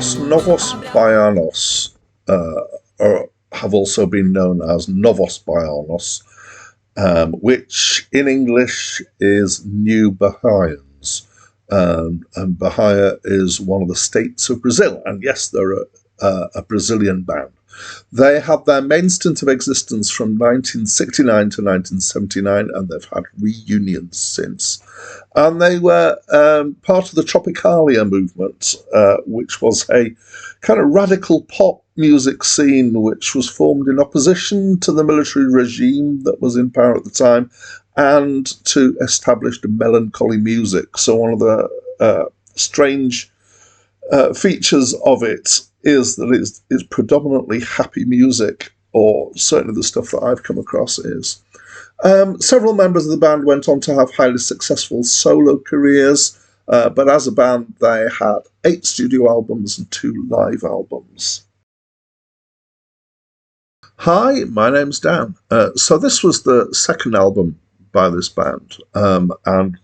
Los Novos Baianos have also been known as Novos Baianos, which in English is New Baianos. And Bahia is one of the states of Brazil. And yes, they're a Brazilian band. They had their main stint of existence from 1969 to 1979, and they've had reunions since. And they were part of the Tropicalia movement, which was a kind of radical pop music scene which was formed in opposition to the military regime that was in power at the time and to established melancholy music. So one of the strange features of it is that it's predominantly happy music, or certainly the stuff that I've come across is. Several members of the band went on to have highly successful solo careers, but as a band they had 8 studio albums and 2 live albums. Hi, my name's Dan. So this was the second album by this band, and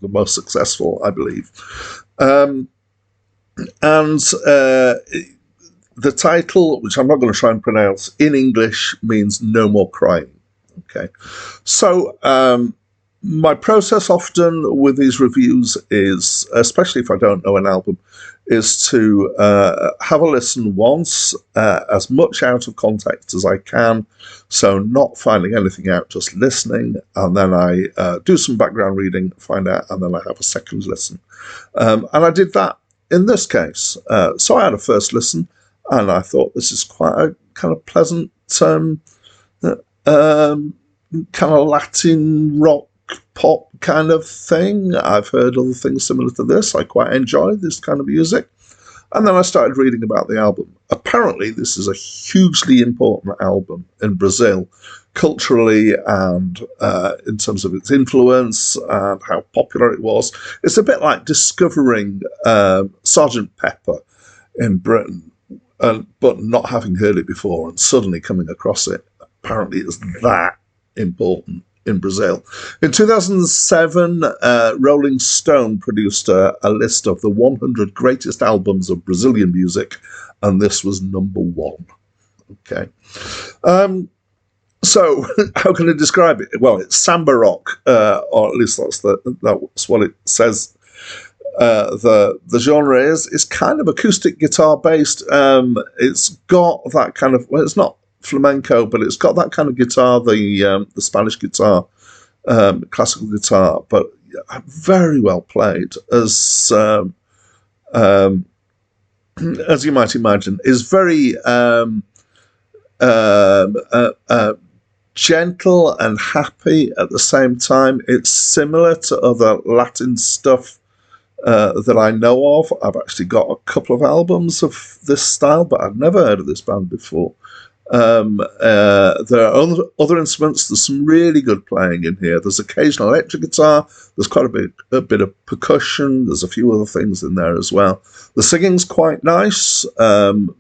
the most successful, I believe. The title, which I'm not going to try and pronounce, in English means No More Crying. Okay, so my process often with these reviews is, especially if I don't know an album, is to have a listen once, as much out of context as I can, so not finding anything out, just listening, and then I do some background reading, find out, and then I have a second listen. And I did that in this case. So I had a first listen, and I thought this is quite a kind of pleasant, kind of Latin rock pop kind of thing. I've heard other things similar to this. I quite enjoy this kind of music. And then I started reading about the album. Apparently, this is a hugely important album in Brazil, culturally and in terms of its influence and how popular it was. It's a bit like discovering Sgt. Pepper in Britain, but not having heard it before and suddenly coming across it. Apparently, it's that important in Brazil. In 2007, Rolling Stone produced a list of the 100 greatest albums of Brazilian music, and this was number 1. Okay. So, how can I describe it? Well, it's samba rock, or at least that's what it says. The genre is kind of acoustic guitar based. It's got that kind of, well, it's not flamenco, but it's got that kind of guitar, the Spanish guitar, classical guitar, but very well played, as you might imagine. Is very gentle and happy at the same time. It's similar to other Latin stuff that I know of. I've actually got a couple of albums of this style, but I've never heard of this band before. There are other instruments. There's some really good playing in here. There's occasional electric guitar. There's quite a bit of percussion. There's a few other things in there as well. The singing's quite nice.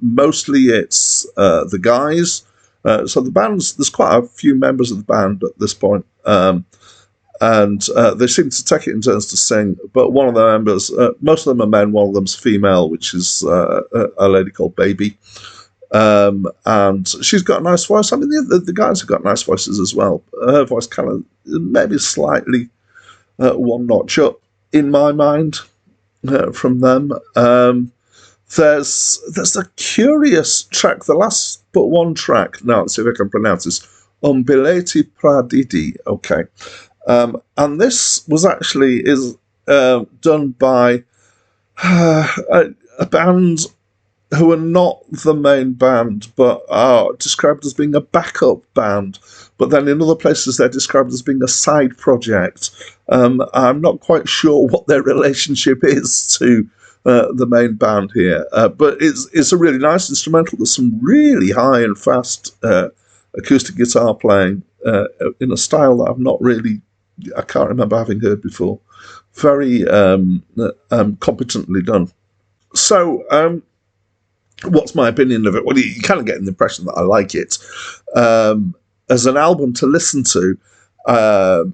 Mostly it's the guys. So the band's, there's quite a few members of the band at this point. And they seem to take it in turns to sing. But one of the members, most of them are men, one of them's female, which is a lady called Baby. And she's got a nice voice. I mean, the guys have got nice voices as well. Her voice kind of maybe slightly one notch up in my mind from them. There's a curious track, the last but one track. Now let's see if I can pronounce this. Bilhete pra Didi. Okay, and this was actually done by a band who are not the main band, but are described as being a backup band. But then in other places, they're described as being a side project. I'm not quite sure what their relationship is to the main band here. But it's a really nice instrumental. There's some really high and fast acoustic guitar playing in a style that I've not really, I can't remember having heard before. Very competently done. So, what's my opinion of it? Well, you kind of get the impression that I like it. As an album to listen to, the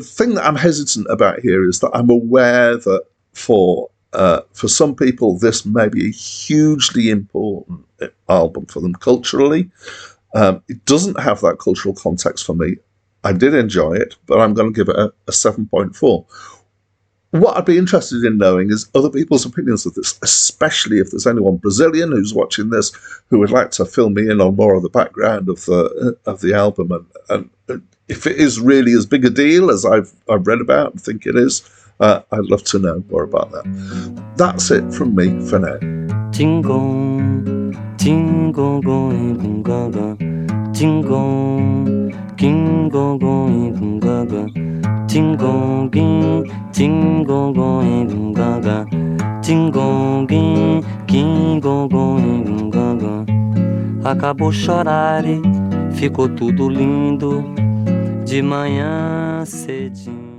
thing that I'm hesitant about here is that I'm aware that for For some people, this may be a hugely important album for them culturally. It doesn't have that cultural context for me. I did enjoy it, but I'm going to give it a 7.4. What I'd be interested in knowing is other people's opinions of this, especially if there's anyone Brazilian who's watching this who would like to fill me in on more of the background of the album, and if it is really as big a deal as I've read about and think it is. I'd love to know more about that. That's it from me for now. Acabou chorare, ficou tudo lindo de manhã cedinho.